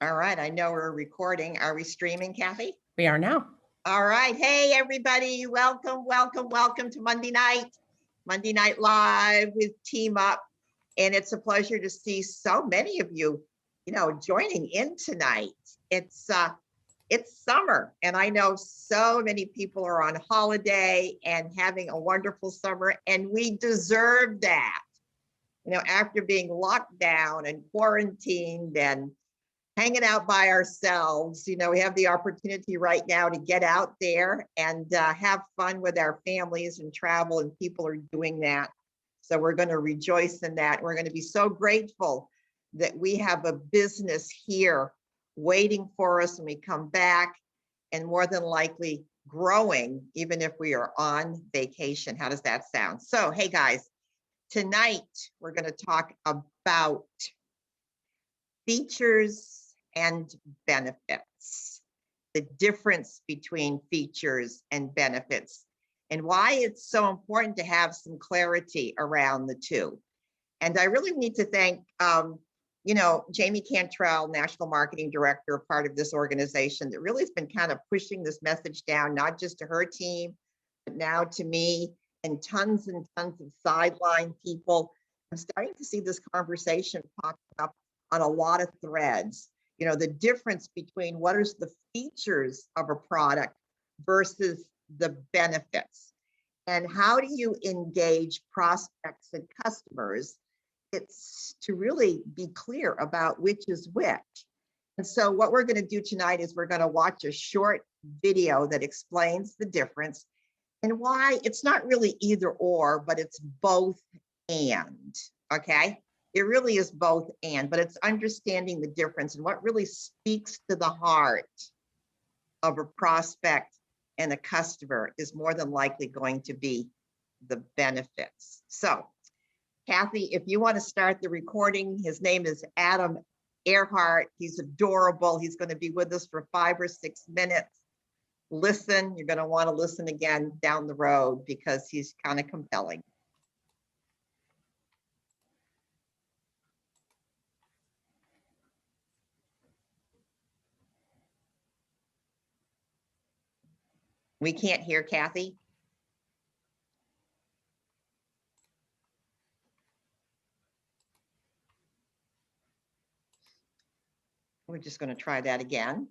All right, I know we're recording. Are we streaming, Kathy? We are now. All right. Hey, everybody. Welcome to Monday Night Live with Team Up. And it's a pleasure to see so many of you, joining in tonight. It's summer, and I know so many people are on holiday and having a wonderful summer, and we deserve that. After being locked down and quarantined and hanging out by ourselves, we have the opportunity right now to get out there and have fun with our families and travel, and people are doing that. So we're going to rejoice in that. We're going to be so grateful that we have a business here waiting for us when we come back, and more than likely growing, even if we are on vacation. How does that sound? So, hey guys, tonight we're going to talk about features and benefits, the difference between features and benefits, and why it's so important to have some clarity around the two. And I really need to thank, Jamie Cantrell, National Marketing Director, part of this organization, that really has been kind of pushing this message down, not just to her team, but now to me and tons of sideline people. I'm starting to see this conversation pop up on a lot of threads. The difference between what is the features of a product versus the benefits, and how do you engage prospects and customers. It's to really be clear about which is which. And so what we're going to do tonight is we're going to watch a short video that explains the difference and why it's not really either or, but it's both and. Okay. It really is both and, but it's understanding the difference, and what really speaks to the heart of a prospect and a customer is more than likely going to be the benefits. So, Kathy, if you want to start the recording, his name is Adam Earhart. He's adorable. He's going to be with us for 5 or 6 minutes. Listen, you're going to want to listen again down the road because he's kind of compelling. We can't hear Kathy. We're just going to try that again.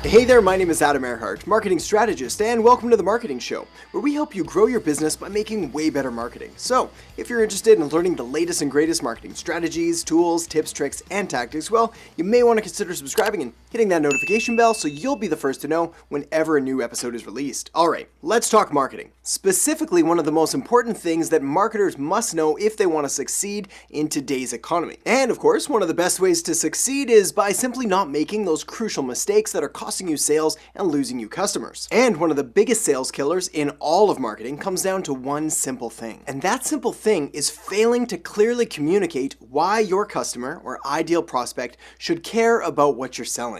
Hey there, my name is Adam Earhart, marketing strategist, and welcome to The Marketing Show, where we help you grow your business by making way better marketing. So, if you're interested in learning the latest and greatest marketing strategies, tools, tips, tricks, and tactics, well, you may want to consider subscribing and hitting that notification bell so you'll be the first to know whenever a new episode is released. Alright, let's talk marketing. Specifically, one of the most important things that marketers must know if they want to succeed in today's economy. And of course, one of the best ways to succeed is by simply not making those crucial mistakes that are costing you sales and losing you customers. And one of the biggest sales killers in all of marketing comes down to one simple thing. And that simple thing is failing to clearly communicate why your customer or ideal prospect should care about what you're selling.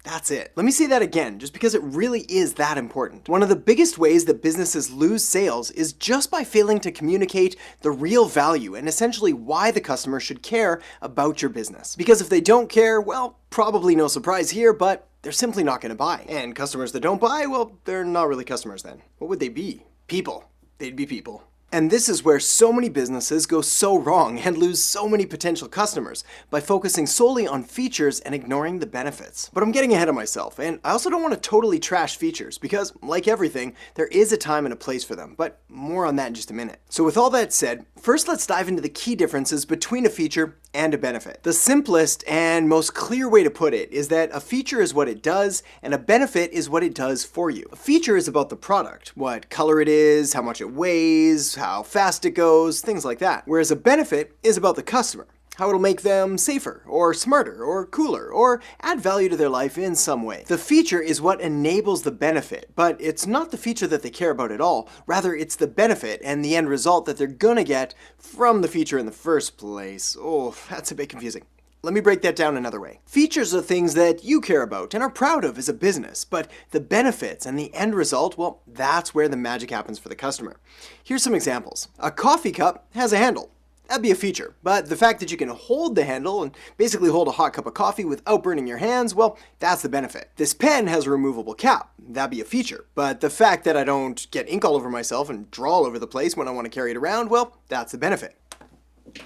That's it. Let me say that again, just because it really is that important. One of the biggest ways that businesses lose sales is just by failing to communicate the real value and essentially why the customer should care about your business. Because if they don't care, well, probably no surprise here, but they're simply not going to buy. And customers that don't buy, well, they're not really customers then. What would they be? People. They'd be people. And this is where so many businesses go so wrong and lose so many potential customers by focusing solely on features and ignoring the benefits. But I'm getting ahead of myself, and I also don't want to totally trash features because, like everything, there is a time and a place for them, but more on that in just a minute. So with all that said, first let's dive into the key differences between a feature and a benefit. The simplest and most clear way to put it is that a feature is what it does and a benefit is what it does for you. A feature is about the product, what color it is, how much it weighs, how fast it goes, things like that. Whereas a benefit is about the customer, how it'll make them safer, or smarter, or cooler, or add value to their life in some way. The feature is what enables the benefit, but it's not the feature that they care about at all. Rather, it's the benefit and the end result that they're gonna get from the feature in the first place. Oh, that's a bit confusing. let me break that down another way. Features are things that you care about and are proud of as a business, but the benefits and the end result, well, that's where the magic happens for the customer. Here's some examples. A coffee cup has a handle. That'd be a feature, but the fact that you can hold the handle and basically hold a hot cup of coffee without burning your hands, well, that's the benefit. This pen has a removable cap. That'd be a feature, but the fact that I don't get ink all over myself and draw all over the place when I want to carry it around, well, that's the benefit.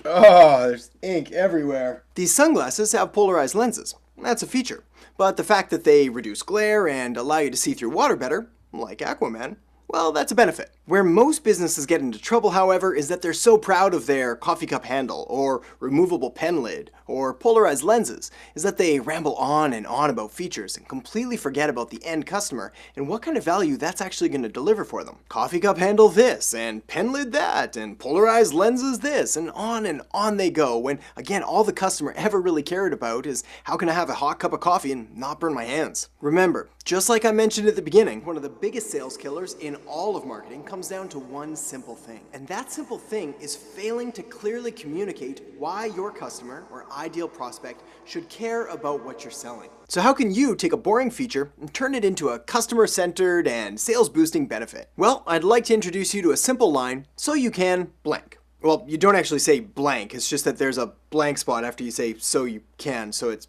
Oh, there's ink everywhere. These sunglasses have polarized lenses. That's a feature, but the fact that they reduce glare and allow you to see through water better, like Aquaman, well, that's a benefit. Where most businesses get into trouble, however, is that they're so proud of their coffee cup handle, or removable pen lid, or polarized lenses, is that they ramble on and on about features and completely forget about the end customer and what kind of value that's actually going to deliver for them. Coffee cup handle this, and pen lid that, and polarized lenses this, and on they go, when, again, all the customer ever really cared about is how can I have a hot cup of coffee and not burn my hands? Remember, just like I mentioned at the beginning, one of the biggest sales killers in all of marketing comes down to one simple thing. And that simple thing is failing to clearly communicate why your customer or ideal prospect should care about what you're selling. So how can you take a boring feature and turn it into a customer-centered and sales-boosting benefit? Well, I'd like to introduce you to a simple line, so you can blank. Well, you don't actually say blank, it's just that there's a blank spot after you say so you can, so it's...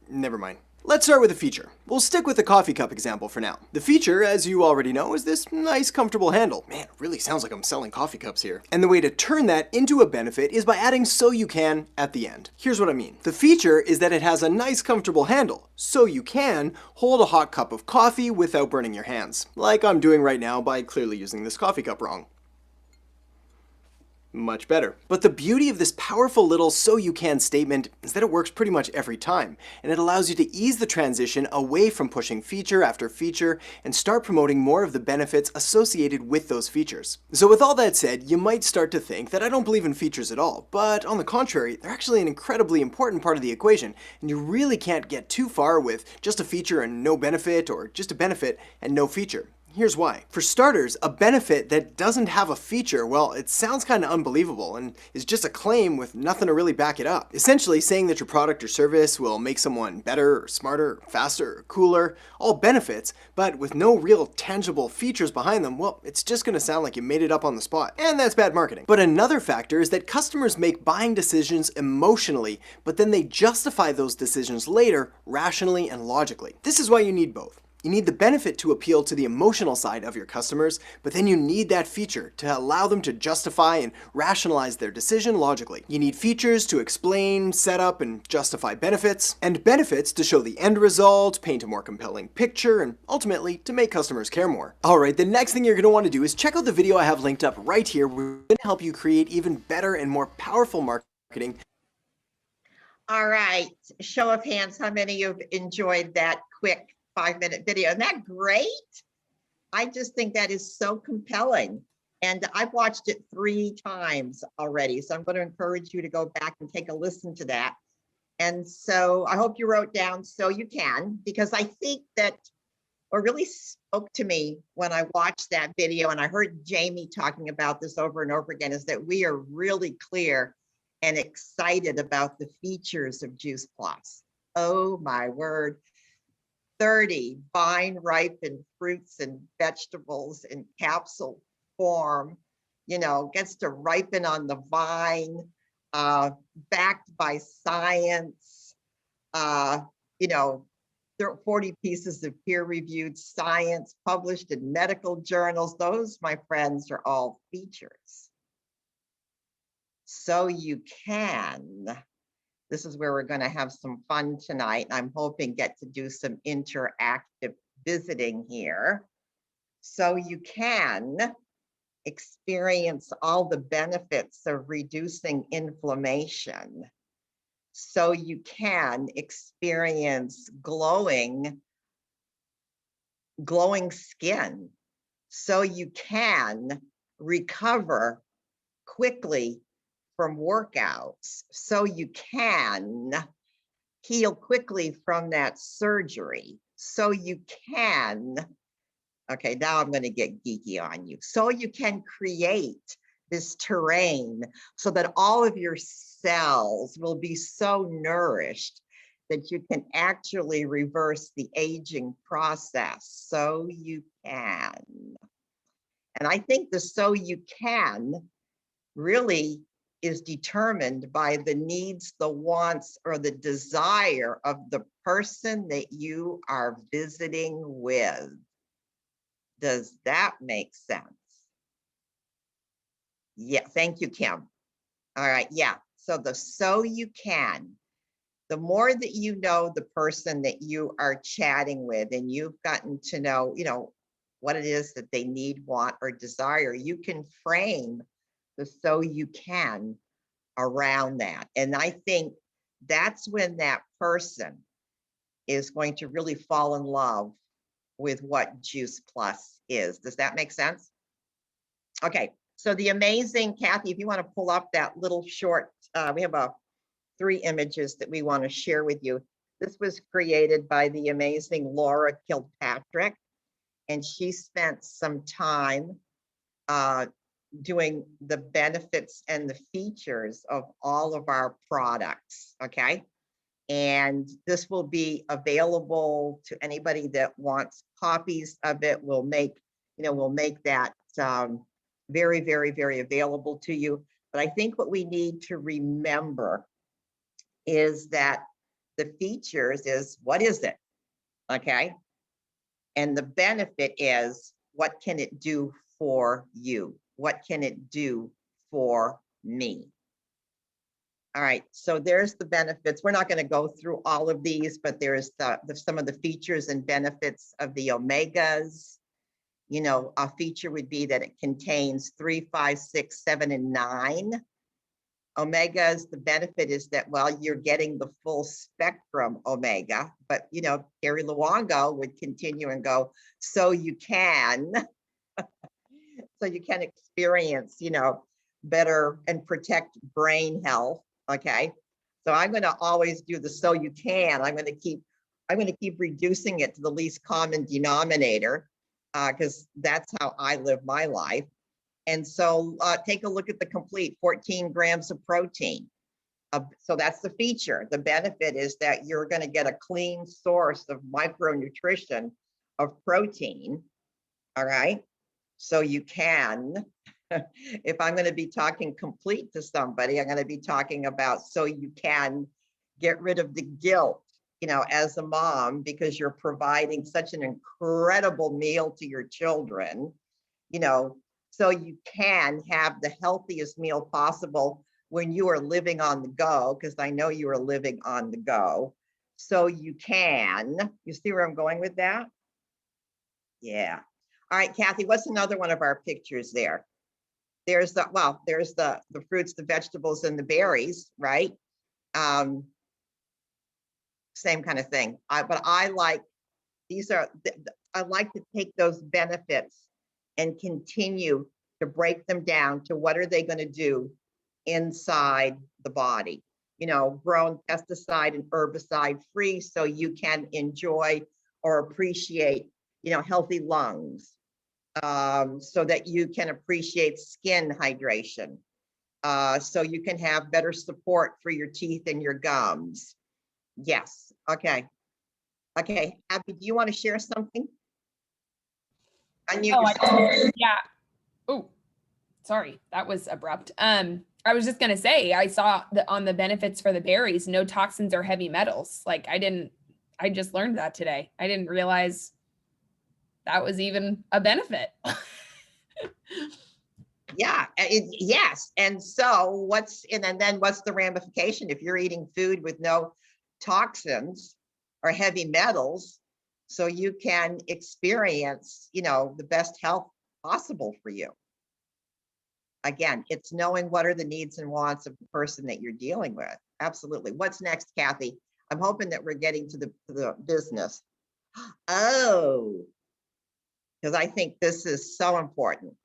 never mind. Let's start with a feature. We'll stick with the coffee cup example for now. The feature, as you already know, is this nice, comfortable handle. Man, it really sounds like I'm selling coffee cups here. And the way to turn that into a benefit is by adding so you can at the end. Here's what I mean. The feature is that it has a nice, comfortable handle, so you can hold a hot cup of coffee without burning your hands, like I'm doing right now by clearly using this coffee cup wrong. Much better. But the beauty of this powerful little so you can statement is that it works pretty much every time, and it allows you to ease the transition away from pushing feature after feature and start promoting more of the benefits associated with those features. So with all that said, you might start to think that I don't believe in features at all, but on the contrary, they're actually an incredibly important part of the equation, and you really can't get too far with just a feature and no benefit, or just a benefit and no feature. Here's why. For starters, a benefit that doesn't have a feature, well, it sounds kind of unbelievable and is just a claim with nothing to really back it up. Essentially saying that your product or service will make someone better or smarter or faster or cooler, all benefits, but with no real tangible features behind them, well, it's just going to sound like you made it up on the spot. And that's bad marketing. But another factor is that customers make buying decisions emotionally, but then they justify those decisions later rationally and logically. This is why you need both. You need the benefit to appeal to the emotional side of your customers, but then you need that feature to allow them to justify and rationalize their decision logically. You need features to explain, set up, and justify benefits, and benefits to show the end result, paint a more compelling picture, and ultimately to make customers care more. Alright, the next thing you're going to want to do is check out the video I have linked up right here. We're going to help you create even better and more powerful marketing. All right, show of hands, how many of you have enjoyed that quick 5-minute video? Isn't that great? I just think that is so compelling. And I've watched it 3 times already. So I'm going to encourage you to go back and take a listen to that. And so I hope you wrote down so you can, because I think that what really spoke to me when I watched that video, and I heard Jamie talking about this over and over again, is that we are really clear and excited about the features of Juice Plus. Oh my word. 30 vine ripened fruits and vegetables in capsule form, gets to ripen on the vine, backed by science, 40 pieces of peer-reviewed science published in medical journals. Those, my friends, are all features. So you can. This is where we're going to have some fun tonight. I'm hoping get to do some interactive visiting here. So you can experience all the benefits of reducing inflammation. So you can experience glowing skin. So you can recover quickly from workouts, so you can heal quickly from that surgery, so you can, okay, now I'm going to get geeky on you, so you can create this terrain, so that all of your cells will be so nourished that you can actually reverse the aging process. So you can. And I think the so you can really is determined by the needs, the wants, or the desire of the person that you are visiting with. Does that make sense? Yeah, thank you, Kim. All right, yeah. So the so you can, the more that you know the person that you are chatting with, and you've gotten to know, what it is that they need, want, or desire, you can frame the so you can around that. And I think that's when that person is going to really fall in love with what Juice Plus is. Does that make sense? Okay, so the amazing, Kathy, if you want to pull up that little short, we have 3 images that we want to share with you. This was created by the amazing Laura Kilpatrick, and she spent some time doing the benefits and the features of all of our products, okay? And this will be available to anybody that wants copies of it. We'll make that very, very, very available to you. But I think what we need to remember is that the features is, what is it? Okay. And the benefit is, what can it do for you? What can it do for me? All right, so there's the benefits. We're not going to go through all of these, but there's some of the features and benefits of the omegas. A feature would be that it contains 3, 5, 6, 7, and 9 omegas. The benefit is that, well, you're getting the full spectrum omega, but Carrie Luongo would continue and go, so you can experience, better and protect brain health. Okay. So I'm going to always do the so you can. I'm going to keep reducing it to the least common denominator, because that's how I live my life. And so take a look at the complete 14 grams of protein. So that's the feature. The benefit is that you're going to get a clean source of micronutrition of protein. All right. So you can, if I'm going to be talking complete to somebody, I'm going to be talking about, so you can get rid of the guilt, as a mom, because you're providing such an incredible meal to your children, so you can have the healthiest meal possible when you are living on the go, because I know you are living on the go. So you see where I'm going with that? Yeah. All right, Kathy, what's another one of our pictures there? There's the fruits, the vegetables, and the berries, right? Same kind of thing. But I like I like to take those benefits and continue to break them down to what are they going to do inside the body. Grown pesticide and herbicide free, so you can enjoy or appreciate, healthy lungs, so that you can appreciate skin hydration, so you can have better support for your teeth and your gums. Yes. Okay. Okay. Abby, do you want to share something? Yeah. Oh, sorry. That was abrupt. I was just going to say, I saw that on the benefits for the berries, no toxins or heavy metals. Like I just learned that today. I didn't realize that was even a benefit. Yeah, yes. And so then what's the ramification if you're eating food with no toxins or heavy metals, so you can experience, the best health possible for you? Again, it's knowing what are the needs and wants of the person that you're dealing with. Absolutely. What's next, Kathy? I'm hoping that we're getting to the business. Oh, because I think this is so important.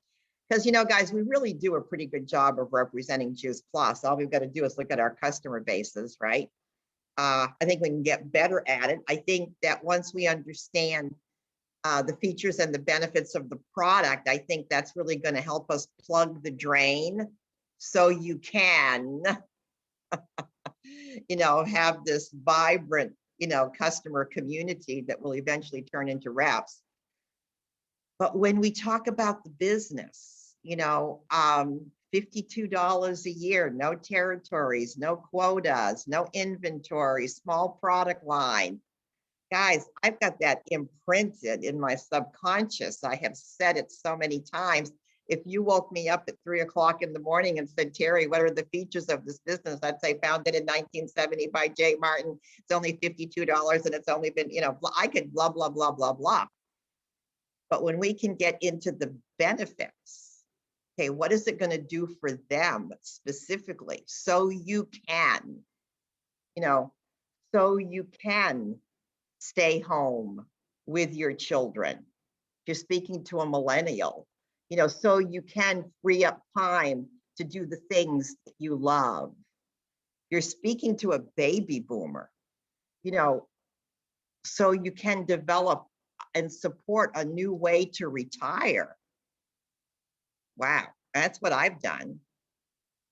Because, guys, we really do a pretty good job of representing Juice Plus. All we've got to do is look at our customer bases, right? I think we can get better at it. I think that once we understand the features and the benefits of the product, I think that's really going to help us plug the drain so you can, have this vibrant, customer community that will eventually turn into reps. But when we talk about the business, $52 a year, no territories, no quotas, no inventory, small product line. Guys, I've got that imprinted in my subconscious. I have said it so many times. If you woke me up at 3:00 in the morning and said, Terry, what are the features of this business? I'd say founded in 1970 by Jay Martin. It's only $52 and it's only been, I could blah, blah, blah, blah, blah. But when we can get into the benefits, okay, what is it going to do for them specifically? So you can, stay home with your children. If you're speaking to a millennial, so you can free up time to do the things that you love. You're speaking to a baby boomer, so you can develop and support a new way to retire. Wow, that's what I've done.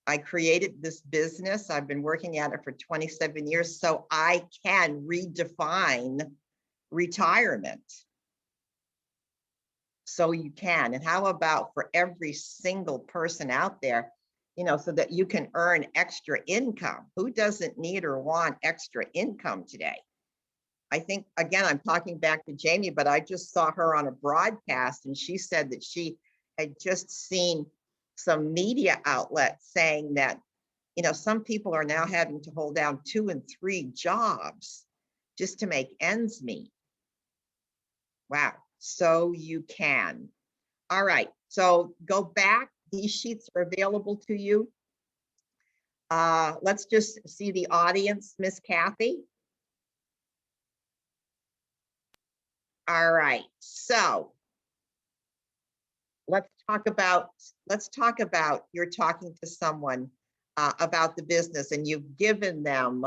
I created this business. I've been working at it for 27 years, so I can redefine retirement. So you can. And how about for every single person out there, so that you can earn extra income? Who doesn't need or want extra income today? I think, again, I'm talking back to Jamie, but I just saw her on a broadcast and she said that she had just seen some media outlets saying that, some people are now having to hold down 2 and 3 jobs just to make ends meet. Wow. So you can. All right. So go back. These sheets are available to you. Let's just see the audience, Miss Kathy. All right. So let's talk about you're talking to someone about the business and you've given them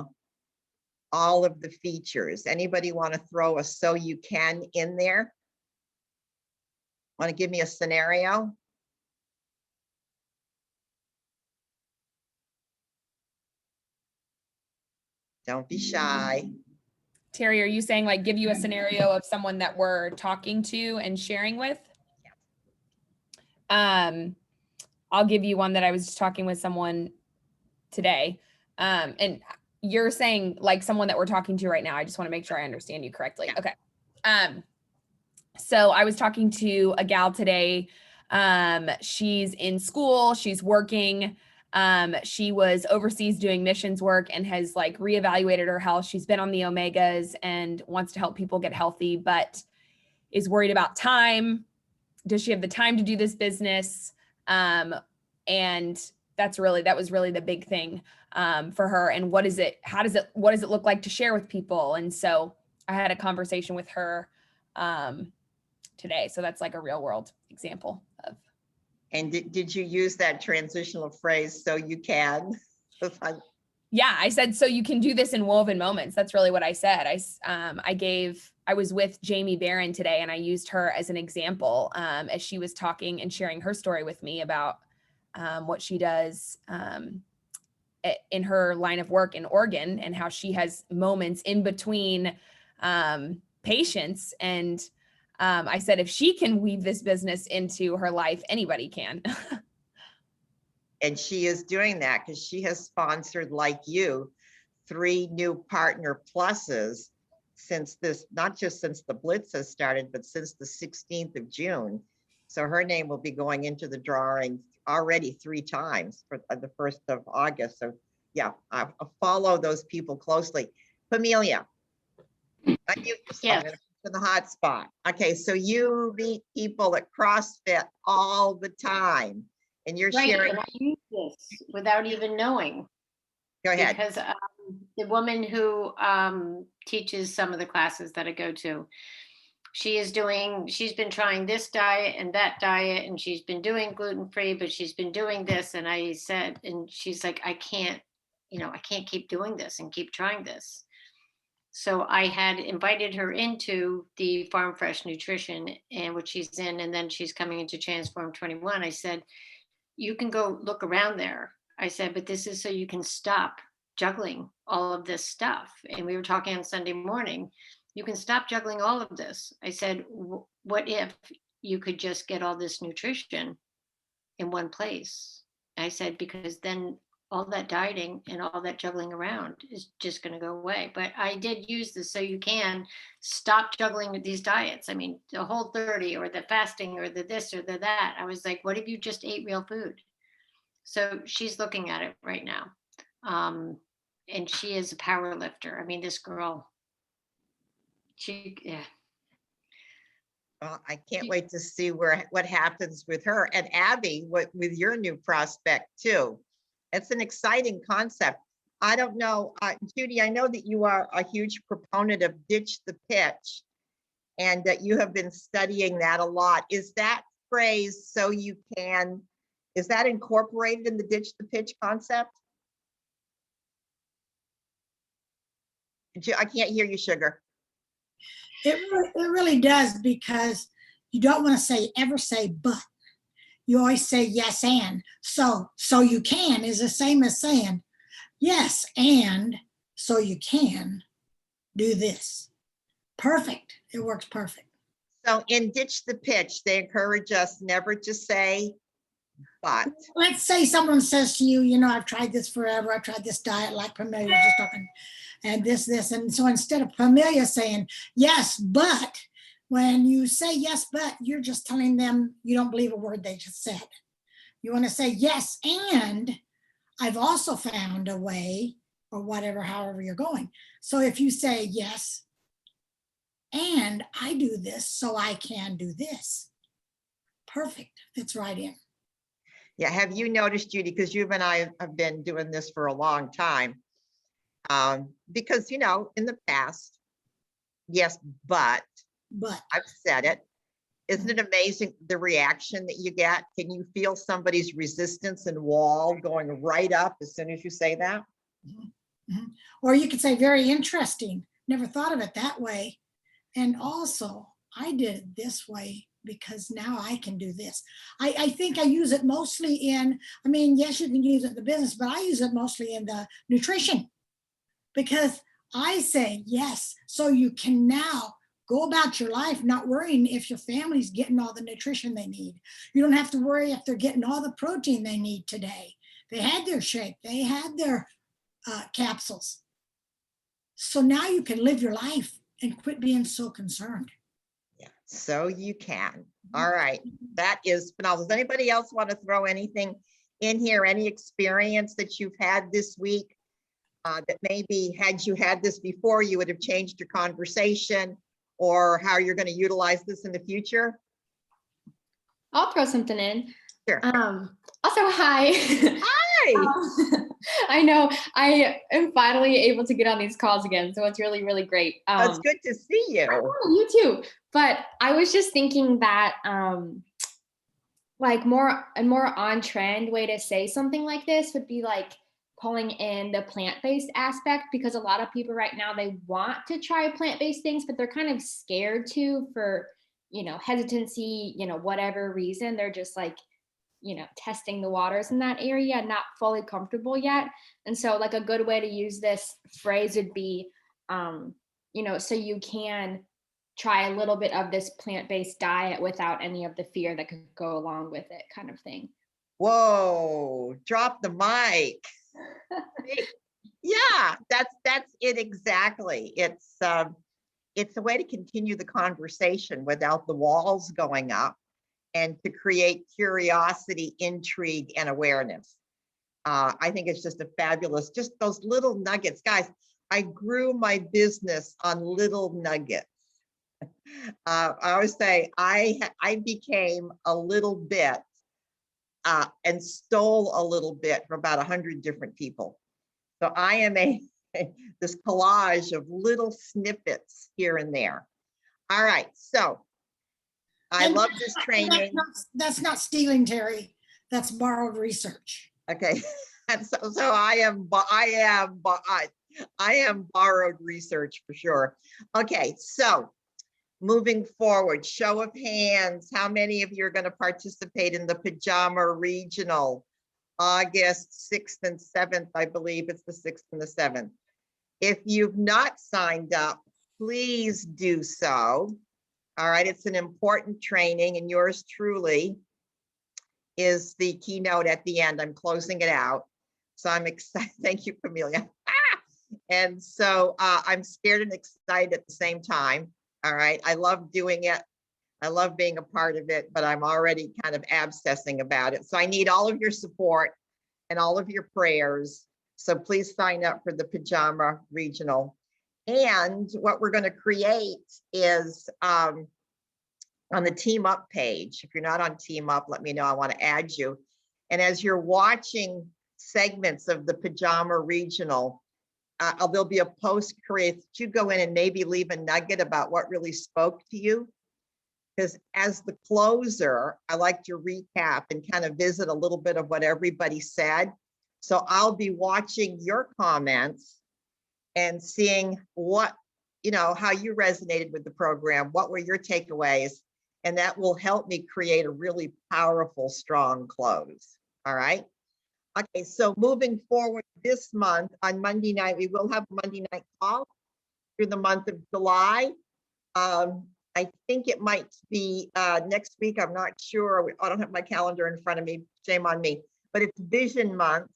all of the features. Anybody want to throw a so you can in there? Want to give me a scenario? Don't be shy. Terry, are you saying like give you a scenario of someone that we're talking to and sharing with? I'll give you one that I was just talking with someone today. And you're saying like someone that we're talking to right now. I just want to make sure I understand you correctly. Yeah. Okay. So I was talking to a gal today. She's in school, she's working. She was overseas doing missions work and has like reevaluated her health. She's been on the Omegas and wants to help people get healthy, but is worried about time. Does she have the time to do this business? And that was really the big thing for her. And what does it look like to share with people? And so I had a conversation with her today. So that's like a real world example of. And did you use that transitional phrase, so you can? Yeah, I said, so you can do this in woven moments. That's really what I said. I was with Jamie Barron today and I used her as an example as she was talking and sharing her story with me about what she does in her line of work in Oregon and how she has moments in between patients. And I said, if she can weave this business into her life, anybody can. And she is doing that because she has sponsored, like you, 3 new partner pluses since this, not just since the Blitz has started, but since the 16th of June. So her name will be going into the drawing already 3 times for the 1st of August. So yeah, I follow those people closely. Pamelia, Yes. to the hot spot. Okay, so you meet people at CrossFit all the time and you're Right, sharing. and I use this without even knowing. Go ahead. Because the woman who teaches some of the classes that I go to, she's been trying this diet and that diet, and she's been doing gluten-free, but she's been doing this. And I said, and she's like, I can't keep doing this and keep trying this. So I had invited her into the Farm Fresh Nutrition, and which she's in, and then she's coming into Transform 21. I said, you can go look around there. I said, but this is so you can stop juggling all of this stuff. And we were talking on Sunday morning. You can stop juggling all of this. I said, what if you could just get all this nutrition in one place? I said, because then all that dieting and all that juggling around is just going to go away. But I did use this so you can stop juggling with these diets. I mean, the Whole30 or the fasting or the this or the that. I was like, what if you just ate real food? So she's looking at it right now. And she is a power lifter. I mean, this girl, yeah. Well, I can't wait to see what happens with her. And Abby, with your new prospect too. It's an exciting concept. I don't know, Judy, I know that you are a huge proponent of ditch the pitch and that you have been studying that a lot. Is that phrase so you can, is that incorporated in the ditch the pitch concept? I can't hear you, Sugar. It really does, because you don't want to ever say but. You always say yes and. So you can is the same as saying yes and so you can do this. Perfect. It works perfect. So in ditch the pitch, they encourage us never to say but. Let's say someone says to you, I've tried this forever. I've tried this diet like Pamelia just talking, and this. And so instead of Pamelia saying yes, but, when you say yes, but, you're just telling them you don't believe a word they just said. You want to say yes, and I've also found a way, or whatever, however you're going. So if you say yes, and I do this so I can do this. Perfect. Fits right in. Yeah, have you noticed, Judy, because you and I have been doing this for a long time, because, in the past, yes, but I've said it. Isn't it amazing the reaction that you get? Can you feel somebody's resistance and wall going right up as soon as you say that? Mm-hmm. Or you could say, very interesting. Never thought of it that way. And also, I did it this way because now I can do this. I think I use it mostly in, yes, you can use it in the business, but I use it mostly in the nutrition, because I say yes, so you can now go about your life not worrying if your family's getting all the nutrition they need. You don't have to worry if they're getting all the protein they need today. They had their shake, they had their capsules. So now you can live your life and quit being so concerned. Yeah, so you can. All right, that is phenomenal. Does anybody else want to throw anything in here? Any experience that you've had this week that maybe had you had this before, you would have changed your conversation, or how you're going to utilize this in the future? I'll throw something in. Sure. Also, hi. Hi. I know I am finally able to get on these calls again, so it's really, really great. It's good to see you. You too. But I was just thinking that like a more on trend way to say something like this would be like pulling in the plant-based aspect, because a lot of people right now, they want to try plant-based things, but they're kind of scared to for, hesitancy, whatever reason. They're just like, testing the waters in that area, not fully comfortable yet. And so like a good way to use this phrase would be, so you can try a little bit of this plant-based diet without any of the fear that could go along with it, kind of thing. Whoa, drop the mic. Yeah, that's it exactly. It's a way to continue the conversation without the walls going up, and to create curiosity, intrigue, and awareness. I think it's just a fabulous, just those little nuggets. Guys, I grew my business on little nuggets. I always say I became a little bit and stole a little bit from about 100 different people. So I am this collage of little snippets here and there. All right, so I love this training. That's not stealing, Terry. That's borrowed research. Okay, and so I am. I am borrowed research for sure. Okay, so moving forward, show of hands, how many of you are going to participate in the Pajama Regional? August 6th and 7th, I believe it's the 6th and the 7th. If you've not signed up, please do so. All right, it's an important training, and yours truly is the keynote at the end. I'm closing it out. So I'm excited. Thank you, Camelia. And so I'm scared and excited at the same time. All right, I love doing it. I love being a part of it, but I'm already kind of obsessing about it. So I need all of your support and all of your prayers. So please sign up for the Pajama Regional. And what we're going to create is on the Team Up page. If you're not on Team Up, let me know. I want to add you. And as you're watching segments of the Pajama Regional, there'll be a post created. You go in and maybe leave a nugget about what really spoke to you. Because as the closer, I like to recap and kind of visit a little bit of what everybody said. So I'll be watching your comments and seeing what, how you resonated with the program. What were your takeaways? And that will help me create a really powerful, strong close. All right. Okay, so moving forward this month on Monday night, we will have a Monday night call through the month of July. I think it might be next week. I'm not sure. I don't have my calendar in front of me. Shame on me. But it's Vision Month.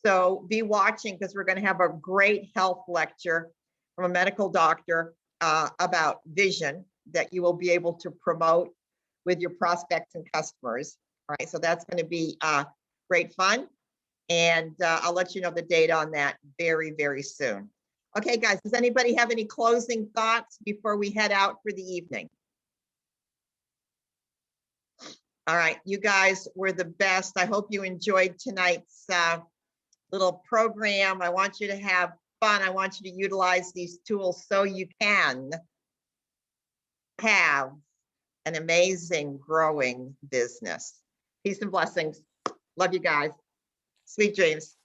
So be watching, because we're going to have a great health lecture from a medical doctor about vision that you will be able to promote with your prospects and customers. All right. So that's going to be great fun. And I'll let you know the date on that very, very soon. Okay, guys, does anybody have any closing thoughts before we head out for the evening? All right, you guys were the best. I hope you enjoyed tonight's little program. I want you to have fun. I want you to utilize these tools so you can have an amazing growing business. Peace and blessings. Love you guys. Sweet dreams.